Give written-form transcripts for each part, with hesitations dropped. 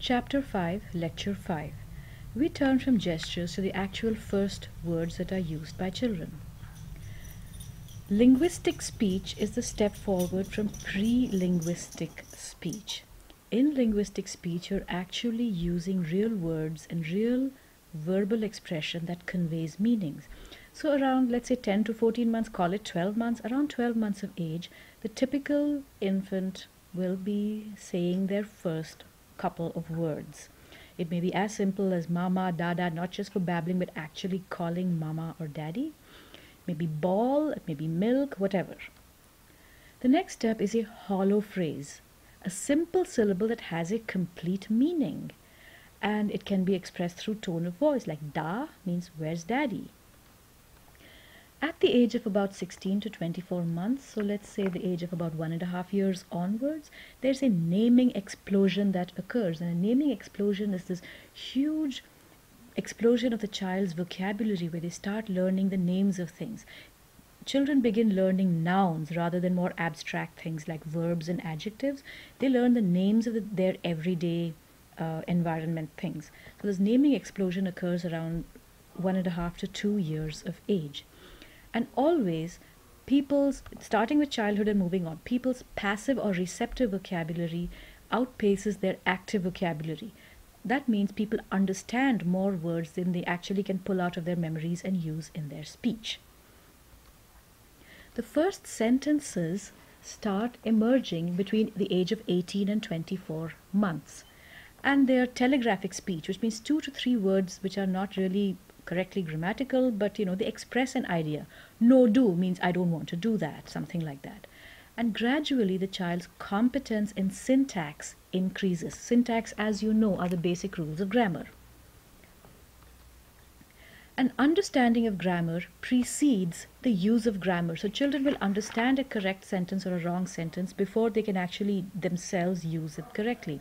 Chapter 5, Lecture 5. We turn from gestures to the actual first words that are used by children. Linguistic speech is the step forward from pre-linguistic speech. In linguistic speech, you're actually using real words and real verbal expression that conveys meanings. So around, let's say 10 to 14 months, call it 12 months, around 12 months of age, the typical infant will be saying their first couple of words. It may be as simple as mama, dada, not just for babbling, but actually calling mama or daddy. Maybe ball, it may be milk, whatever. The next step is a hollow phrase, a simple syllable that has a complete meaning. And it can be expressed through tone of voice, like da means where's daddy? At the age of about 16 to 24 months, so let's say the age of about 1.5 years onwards, there's a naming explosion that occurs. And a naming explosion is this huge explosion of the child's vocabulary where they start learning the names of things. Children begin learning nouns rather than more abstract things like verbs and adjectives. They learn the names of their everyday environment things. So this naming explosion occurs around 1.5 to 2 years of age. And always, starting with childhood and moving on, people's passive or receptive vocabulary outpaces their active vocabulary. That means people understand more words than they actually can pull out of their memories and use in their speech. The first sentences start emerging between the age of 18 and 24 months. And they are telegraphic speech, which means 2 to 3 words which are not really correctly grammatical, but they express an idea. No do means I don't want to do that, something like that. And gradually the child's competence in syntax increases. Syntax, as you know, are the basic rules of grammar. An understanding of grammar precedes the use of grammar. So children will understand a correct sentence or a wrong sentence before they can actually themselves use it correctly.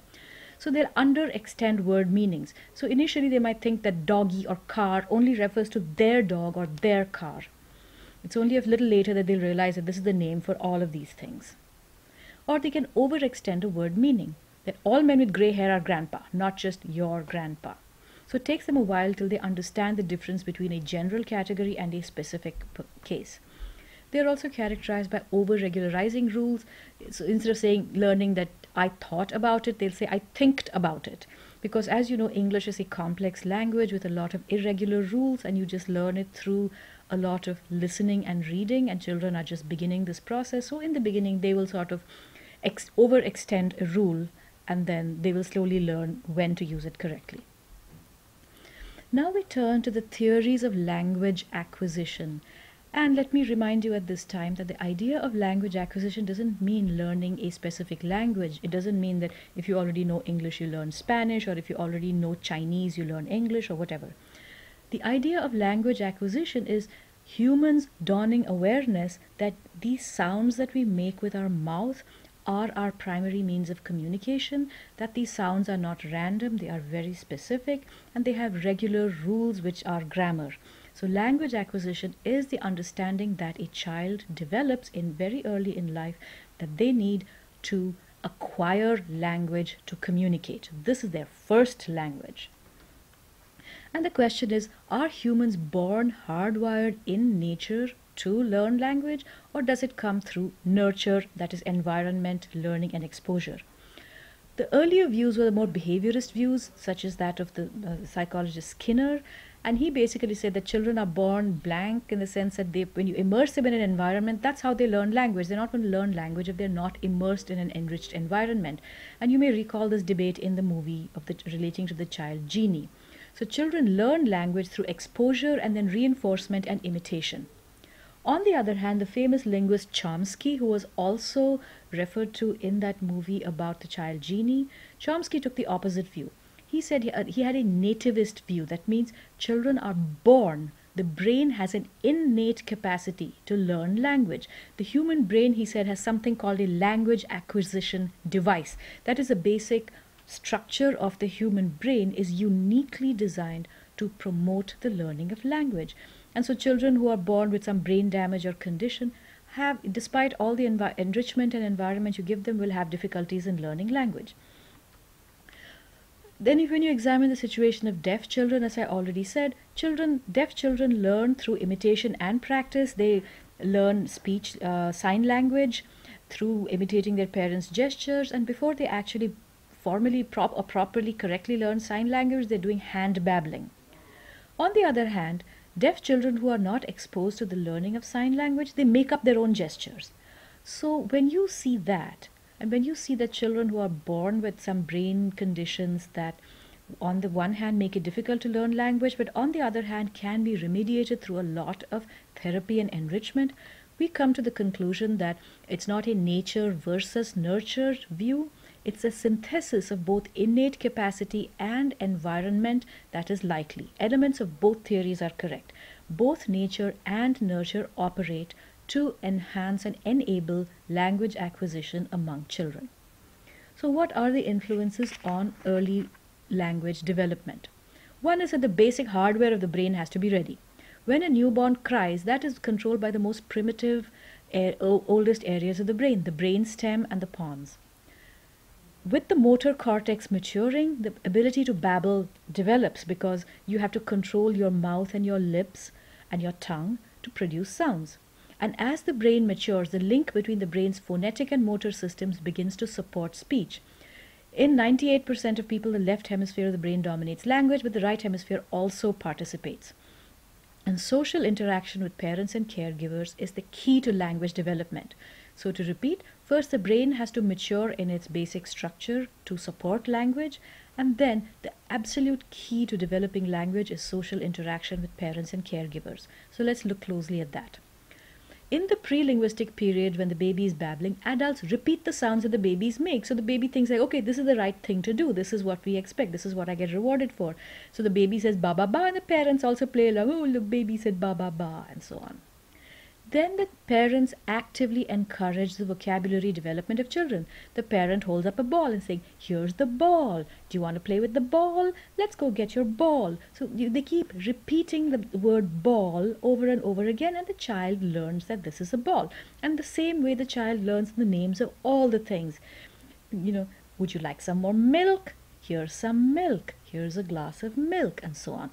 So they'll underextend word meanings. So initially they might think that doggy or car only refers to their dog or their car. It's only a little later that they'll realize that this is the name for all of these things. Or they can overextend a word meaning, that all men with grey hair are grandpa, not just your grandpa. So it takes them a while till they understand the difference between a general category and a specific case. They are also characterized by over-regularizing rules. So instead of learning that I thought about it, they'll say I thinked about it. Because as you know, English is a complex language with a lot of irregular rules, and you just learn it through a lot of listening and reading, and children are just beginning this process. So in the beginning, they will sort of overextend a rule, and then they will slowly learn when to use it correctly. Now we turn to the theories of language acquisition. And let me remind you at this time that the idea of language acquisition doesn't mean learning a specific language. It doesn't mean that if you already know English, you learn Spanish, or if you already know Chinese, you learn English, or whatever. The idea of language acquisition is humans dawning awareness that these sounds that we make with our mouth are our primary means of communication, that these sounds are not random, they are very specific, and they have regular rules which are grammar. So language acquisition is the understanding that a child develops in very early in life that they need to acquire language to communicate. This is their first language. And the question is, are humans born hardwired in nature to learn language, or does it come through nurture, that is environment, learning and exposure? The earlier views were the more behaviorist views, such as that of the psychologist Skinner. And he basically said that children are born blank in the sense that when you immerse them in an environment, that's how they learn language. They're not going to learn language if they're not immersed in an enriched environment. And you may recall this debate in the movie relating to the child Genie. So children learn language through exposure and then reinforcement and imitation. On the other hand, the famous linguist Chomsky, who was also referred to in that movie about the child Genie, Chomsky took the opposite view. He said he had a nativist view. That means children are born. The brain has an innate capacity to learn language. The human brain, he said, has something called a language acquisition device. That is a basic structure of the human brain is uniquely designed to promote the learning of language. And so children who are born with some brain damage or condition have, despite all the enrichment and environment you give them, will have difficulties in learning language. Then when you examine the situation of deaf children, as I already said, deaf children learn through imitation and practice. They learn speech, sign language through imitating their parents' gestures, and before they actually formally or properly correctly learn sign language, they're doing hand babbling. On the other hand, deaf children who are not exposed to the learning of sign language, they make up their own gestures. So when you see that, and when you see that children who are born with some brain conditions that on the one hand make it difficult to learn language, but on the other hand can be remediated through a lot of therapy and enrichment, we come to the conclusion that it's not a nature versus nurture view. It's a synthesis of both innate capacity and environment that is likely. Elements of both theories are correct. Both nature and nurture operate to enhance and enable language acquisition among children. So what are the influences on early language development? One is that the basic hardware of the brain has to be ready. When a newborn cries, that is controlled by the most primitive, oldest areas of the brain stem and the pons. With the motor cortex maturing, the ability to babble develops because you have to control your mouth and your lips and your tongue to produce sounds. And as the brain matures, the link between the brain's phonetic and motor systems begins to support speech. In 98% of people, the left hemisphere of the brain dominates language, but the right hemisphere also participates. And social interaction with parents and caregivers is the key to language development. So to repeat, first the brain has to mature in its basic structure to support language, and then the absolute key to developing language is social interaction with parents and caregivers. So let's look closely at that. In the pre-linguistic period when the baby is babbling, adults repeat the sounds that the babies make. So the baby thinks like, okay, this is the right thing to do. This is what we expect. This is what I get rewarded for. So the baby says ba ba ba, and the parents also play along, oh, the baby said ba ba ba, and so on. Then the parents actively encourage the vocabulary development of children. The parent holds up a ball and saying, here's the ball. Do you want to play with the ball? Let's go get your ball. So they keep repeating the word ball over and over again, and the child learns that this is a ball. And the same way the child learns the names of all the things. Would you like some more milk? Here's some milk. Here's a glass of milk, and so on.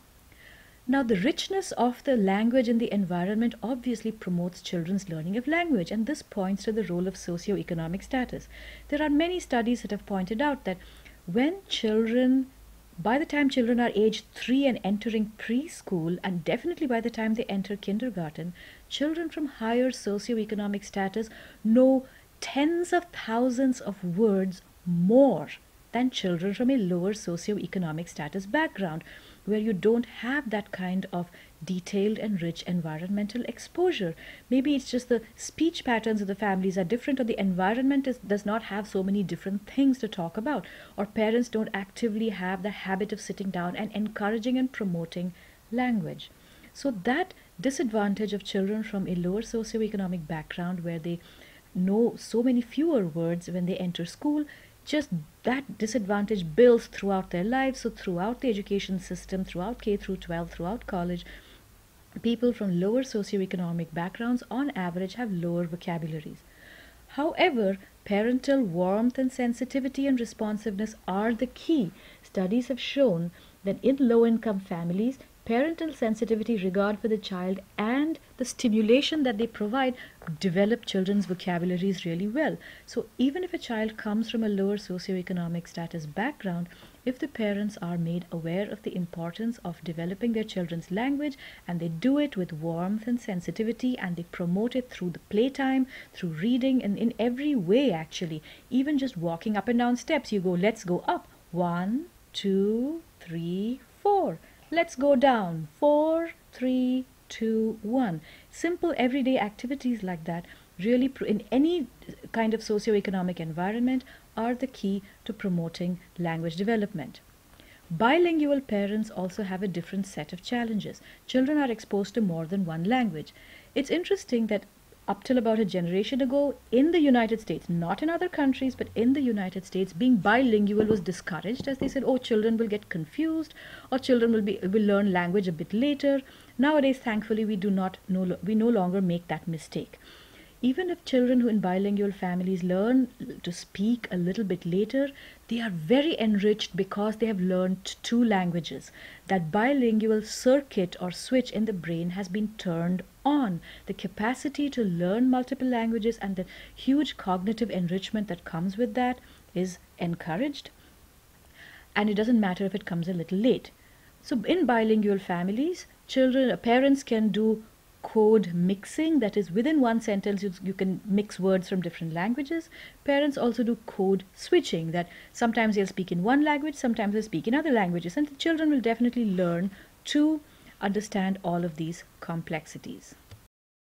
Now, the richness of the language in the environment obviously promotes children's learning of language, and this points to the role of socioeconomic status. There are many studies that have pointed out that by the time children are aged 3 and entering preschool, and definitely by the time they enter kindergarten, children from higher socioeconomic status know tens of thousands of words more than children from a lower socioeconomic status background, where you don't have that kind of detailed and rich environmental exposure. Maybe it's just the speech patterns of the families are different, or the environment does not have so many different things to talk about, or parents don't actively have the habit of sitting down and encouraging and promoting language. So that disadvantage of children from a lower socioeconomic background, where they know so many fewer words when they enter school, just that disadvantage builds throughout their lives. So throughout the education system, throughout K through 12, throughout college, people from lower socioeconomic backgrounds on average have lower vocabularies. However, parental warmth and sensitivity and responsiveness are the key. Studies have shown that in low-income families, parental sensitivity, regard for the child, and the stimulation that they provide develop children's vocabularies really well. So even if a child comes from a lower socioeconomic status background, if the parents are made aware of the importance of developing their children's language, and they do it with warmth and sensitivity, and they promote it through the playtime, through reading, and in every way actually, even just walking up and down steps, you go, let's go up, 1, 2, 3, 4. Let's go down, 4, 3, 2, 1. Simple everyday activities like that really in any kind of socioeconomic environment are the key to promoting language development. Bilingual parents also have a different set of challenges. Children are exposed to more than one language. It's interesting that up till about a generation ago, in the United States, not in other countries, but in the United States, being bilingual was discouraged, as they said, oh, children will get confused, or children will learn language a bit later. Nowadays, thankfully, we no longer make that mistake. Even if children who in bilingual families learn to speak a little bit later, they are very enriched because they have learned two languages. That bilingual circuit or switch in the brain has been turned on. The capacity to learn multiple languages and the huge cognitive enrichment that comes with that is encouraged. And it doesn't matter if it comes a little late. So in bilingual families, parents can do code mixing, that is within one sentence you can mix words from different languages. Parents also do code switching, that sometimes they'll speak in one language, sometimes they'll speak in other languages, and the children will definitely learn to understand all of these complexities.